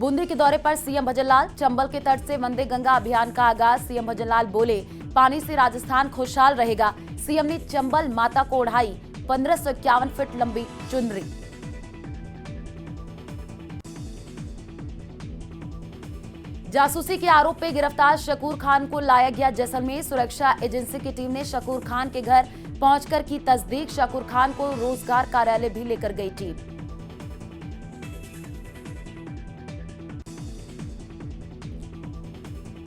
बूंदी के दौरे पर सीएम भजनलाल। चंबल के तट से वंदे गंगा अभियान का आगाज। सीएम भजनलाल बोले, पानी से राजस्थान खुशहाल रहेगा। सीएम ने चंबल माता को ओढ़ाई 1551 फीट लंबी चुनरी। जासूसी के आरोप में गिरफ्तार शकूर खान को लाया गया जैसलमेर। सुरक्षा एजेंसी की टीम ने शकूर खान के घर पहुंचकर की तस्दीक। शकूर खान को रोजगार कार्यालय भी लेकर गई team.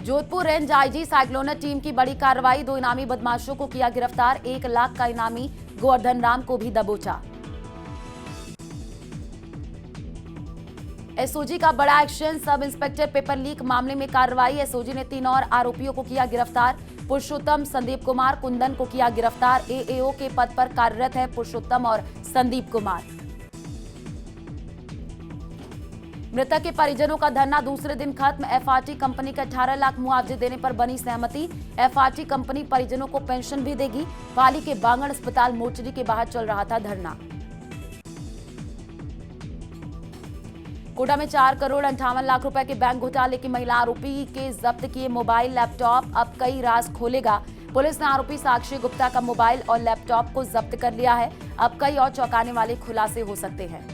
Jodhpur range IG cyclonar team की बड़ी कार्रवाई। 2 इनामी बदमाशों को किया गिरफ्तार। 1 लाख का इनामी गोवर्धन राम को भी दबोचा। एसओजी का बड़ा action. Sub inspector paper leak मामले में कार्रवाई। एसओजी ने 3 और आरोपियों को किया गिरफ्तार। पुरुषोत्तम, संदीप कुमार, कुंदन को किया गिरफ्तार। एएओ के पद पर कार्यरत है पुरुषोत्तम और संदीप कुमार। मृतक के परिजनों का धरना दूसरे दिन खत्म। एफआरटी कंपनी का 18 लाख मुआवजे देने पर बनी सहमति। एफआरटी कंपनी परिजनों को पेंशन भी देगी। पाली के बांगड़ अस्पताल मोर्चरी के बाहर चल रहा था धरना। कोटा में 4 करोड़ 58 लाख रुपए के बैंक घोटाले की महिला आरोपी के जब्त किए मोबाइल, लैपटॉप। अब कई राज खोलेगा। पुलिस ने आरोपी साक्षी गुप्ता का मोबाइल और लैपटॉप को जब्त कर लिया है। अब कई और चौंकाने वाले खुलासे हो सकते हैं।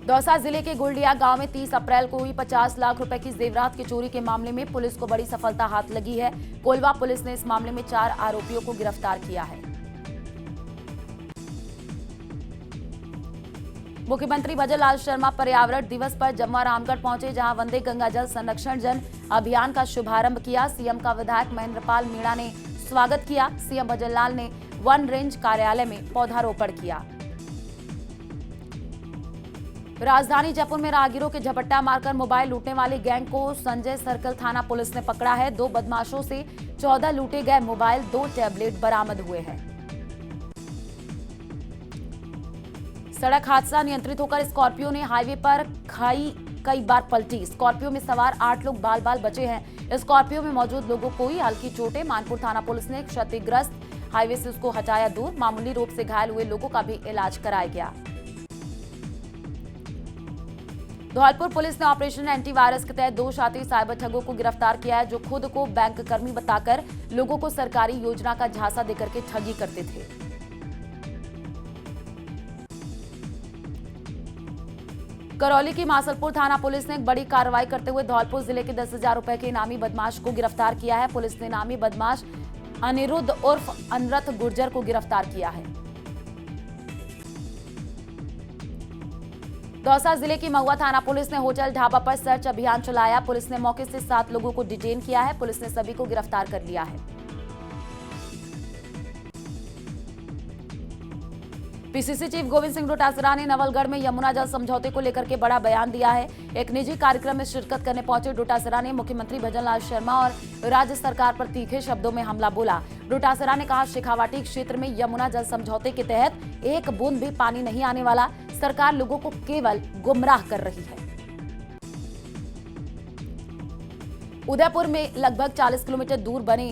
दौसा जिले के गुलडिया गांव में 30 अप्रैल को हुई 50 लाख रुपए की जेवरात की चोरी के मामले में पुलिस को बड़ी सफलता हाथ लगी है। कोलवा पुलिस ने इस मामले में 4 आरोपियों को गिरफ्तार किया है। मुख्यमंत्री भजनलाल शर्मा पर्यावरण दिवस पर जमुआ रामगढ़ पहुंचे, जहां वंदे गंगा जल संरक्षण जन अभियान का शुभारंभ किया। सीएम का विधायक महेंद्रपाल मीणा ने स्वागत किया। सीएम भजनलाल ने वन रेंज कार्यालय में पौधारोपण किया। राजधानी जयपुर में राहगीरों के झपट्टा मारकर मोबाइल लूटने वाले गैंग को संजय सर्कल थाना पुलिस ने पकड़ा है। 2 बदमाशों से 14 लूटे गए मोबाइल, 2 टैबलेट बरामद हुए हैं। सड़क हादसा नियंत्रित होकर स्कॉर्पियो ने हाईवे पर खाई कई बार पलटी। स्कॉर्पियो में सवार 8 लोग बाल बाल बचे हैं। स्कॉर्पियो में मौजूद लोगों को ही हल्की चोटें। मानपुर थाना पुलिस ने क्षतिग्रस्त हाईवे से उसको हटाया दूर। मामूली रूप से घायल हुए लोगों का भी इलाज कराया गया। धौलपुर पुलिस ने ऑपरेशन एंटीवायरस के तहत 2 शातिर साइबर ठगों को गिरफ्तार किया है, जो खुद को बैंक कर्मी बताकर लोगों को सरकारी योजना का झांसा देकर के ठगी करते थे। करौली की मासलपुर थाना पुलिस ने एक बड़ी कार्रवाई करते हुए धौलपुर जिले के 10,000 रुपए के इनामी बदमाश को गिरफ्तार किया है। पुलिस ने इनामी बदमाश अनिरुद्ध उर्फ अनरथ गुर्जर को गिरफ्तार किया है। दौसा जिले की महुआ थाना पुलिस ने होटल ढाबा पर सर्च अभियान चलाया। पुलिस ने मौके से 7 लोगों को डिटेन किया है। पुलिस ने सभी को गिरफ्तार कर लिया है। पीसीसी चीफ गोविंद सिंह डोटासरा ने नवलगढ़ में यमुना जल समझौते को लेकर के बड़ा बयान दिया है। एक निजी कार्यक्रम में शिरकत करने पहुंचे डोटासरा ने मुख्यमंत्री भजनलाल शर्मा और राज्य सरकार पर तीखे शब्दों में हमला बोला। डोटासरा ने कहा, शेखावाटी क्षेत्र में यमुना जल समझौते के तहत एक बूंद भी पानी नहीं आने वाला। सरकार लोगों को केवल गुमराह कर रही है। उदयपुर में लगभग 40 किलोमीटर दूर बने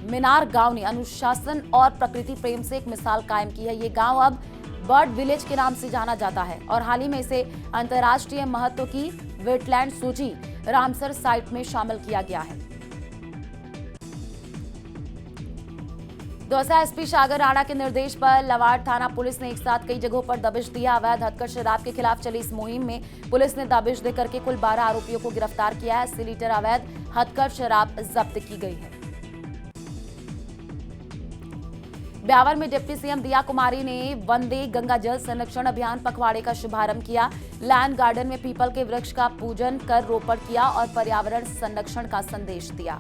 मिनार गांव ने अनुशासन और प्रकृति प्रेम से एक मिसाल कायम की है। ये गांव अब बर्ड विलेज के नाम से जाना जाता है और हाल ही में इसे अंतर्राष्ट्रीय महत्व की वेटलैंड सूची रामसर साइट में शामिल किया गया है। दौसा एसपी सागर राणा के निर्देश पर लवाड़ थाना पुलिस ने एक साथ कई जगहों पर दबिश दिया। अवैध हथकर शराब के खिलाफ चली इस मुहिम में पुलिस ने दबिश देकर के कुल 12 आरोपियों को गिरफ्तार किया है। 80 लीटर अवैध हथकर शराब जब्त की गई है। ब्यावर में डिप्टी सीएम दिया कुमारी ने वंदे गंगा जल संरक्षण अभियान पखवाड़े का शुभारंभ किया। लैंड गार्डन में पीपल के वृक्ष का पूजन कर रोपण किया और पर्यावरण संरक्षण का संदेश दिया।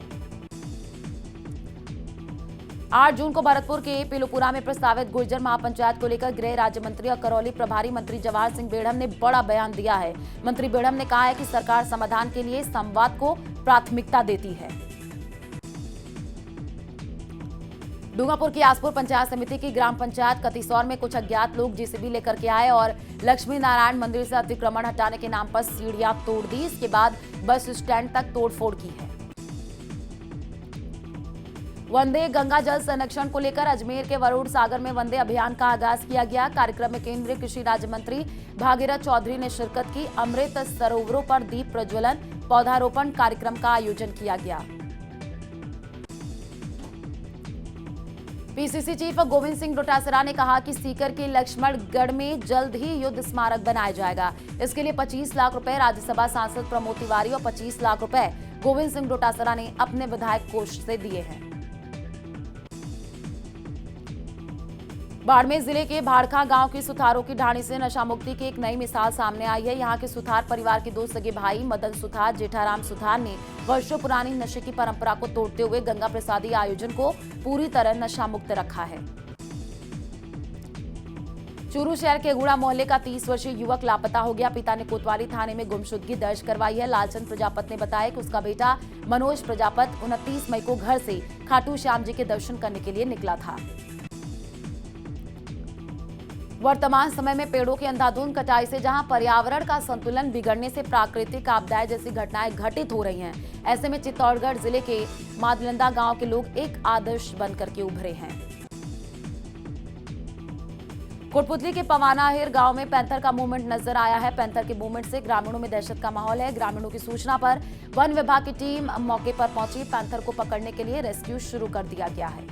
8 जून को भरतपुर के पिलुपुरा में प्रस्तावित गुर्जर महापंचायत को लेकर गृह राज्य मंत्री और करौली प्रभारी मंत्री जवाहर सिंह बेढ़म ने बड़ा बयान दिया है। मंत्री बेढ़म ने कहा है कि सरकार समाधान के लिए संवाद को प्राथमिकता देती है। डूंगापुर की आसपुर पंचायत समिति की ग्राम पंचायत कतिसौर में कुछ अज्ञात लोग जेसीबी लेकर के आए और लक्ष्मी नारायण मंदिर से अतिक्रमण हटाने के नाम पर सीढ़ियां तोड़ दी। इसके बाद बस स्टैंड तक तोड़फोड़ की है। वंदे गंगा जल संरक्षण को लेकर अजमेर के वरुण सागर में वंदे अभियान का आगाज किया गया। कार्यक्रम में केंद्रीय कृषि राज्य मंत्री भागीरथ चौधरी ने शिरकत की। अमृत सरोवरों पर दीप प्रज्वलन, पौधारोपण कार्यक्रम का आयोजन किया गया। पीसीसी चीफ गोविंद सिंह डोटासरा ने कहा कि सीकर के लक्ष्मणगढ़ में जल्द ही युद्ध स्मारक बनाया जाएगा। इसके लिए 25 लाख रुपए राज्यसभा सांसद प्रमोद तिवारी और 25 लाख रुपए गोविंद सिंह डोटासरा ने अपने विधायक कोष से दिए हैं। बाड़मेर जिले के भाड़खा गांव की सुथारों की ढाणी से नशा मुक्ति की एक नई मिसाल सामने आई है। यहां के सुथार परिवार के 2 सगे भाई मदन सुथार, जेठाराम सुथार ने वर्षों पुरानी नशे की परंपरा को तोड़ते हुए गंगा प्रसादी आयोजन को पूरी तरह नशा मुक्त रखा है। चूरू शहर के गुड़ा मोहल्ले का 30 वर्षीय युवक लापता हो गया। पिता ने कोतवाली थाने में गुमशुदगी दर्ज करवाई है। लालचंद प्रजापत ने बताया कि उसका बेटा मनोज प्रजापत 29 मई को घर से खाटू श्याम जी के दर्शन करने के लिए निकला था। वर्तमान समय में पेड़ों की अंधाधुंध कटाई से जहां पर्यावरण का संतुलन बिगड़ने से प्राकृतिक आपदाएं जैसी घटनाएं घटित हो रही हैं, ऐसे में चित्तौड़गढ़ जिले के मादलंदा गांव के लोग एक आदर्श बनकर के उभरे हैं। कोटपुतली के पवानाहिर गांव में पैंथर का मूवमेंट नजर आया है। पैंथर के मूवमेंट से ग्रामीणों में दहशत का माहौल है। ग्रामीणों की सूचना पर वन विभाग की टीम मौके पर पहुंची। पैंथर को पकड़ने के लिए रेस्क्यू शुरू कर दिया गया है।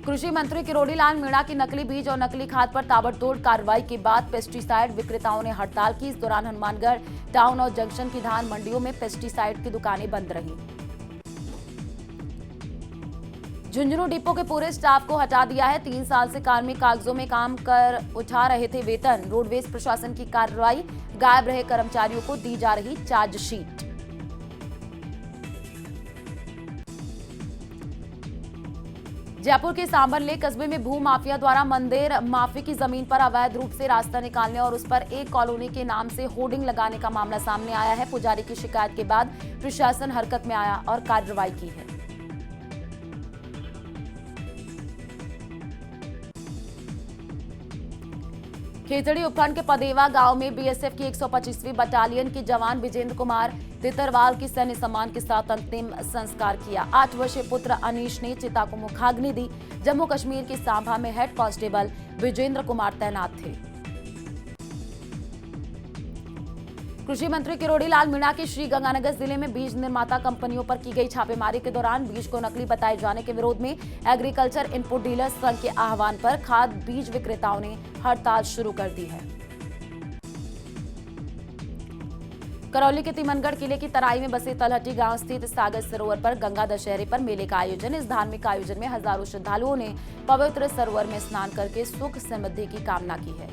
कृषि मंत्री किरोड़ीलाल मीणा की नकली बीज और नकली खाद पर ताबड़तोड़ कार्रवाई के बाद पेस्टिसाइड विक्रेताओं ने हड़ताल की। इस दौरान हनुमानगढ़ टाउन और जंक्शन की धान मंडियों में पेस्टिसाइड की दुकानें बंद रहीं। झुंझुनू डिपो के पूरे स्टाफ को हटा दिया है। 3 साल से कार्मिक कागजों में काम कर उठा रहे थे वेतन। रोडवेज प्रशासन की कार्रवाई, गायब रहे कर्मचारियों को दी जा रही चार्जशीट। जयपुर के सांबरलेक कस्बे में भू माफिया द्वारा मंदिर माफी की जमीन पर अवैध रूप से रास्ता निकालने और उस पर एक कॉलोनी के नाम से होर्डिंग लगाने का मामला सामने आया है। पुजारी की शिकायत के बाद प्रशासन हरकत में आया और कार्रवाई की है। खेतड़ी उपखंड के पदेवा गांव में बीएसएफ की 125वीं बटालियन के जवान विजेंद्र कुमार तितरवाल की सैन्य सम्मान के साथ अंतिम संस्कार किया। 8 वर्षीय पुत्र अनीश ने चिता को मुखाग्नि दी। जम्मू कश्मीर के सांभा में हेड कांस्टेबल विजेंद्र कुमार तैनात थे। कृषि मंत्री किरोड़ीलाल मीणा की श्रीगंगानगर जिले में बीज निर्माता कंपनियों पर की गई छापेमारी के दौरान बीज को नकली बताए जाने के विरोध में एग्रीकल्चर इनपुट डीलर्स संघ के आह्वान पर खाद बीज विक्रेताओं ने हड़ताल शुरू कर दी है। करौली के तिमनगढ़ किले की तराई में बसे तलहटी गांव स्थित सागर सरोवर पर गंगा दशहरे पर मेले का आयोजन। इस धार्मिक आयोजन में हजारों श्रद्धालुओं ने पवित्र सरोवर में स्नान करके सुख समृद्धि की कामना की है।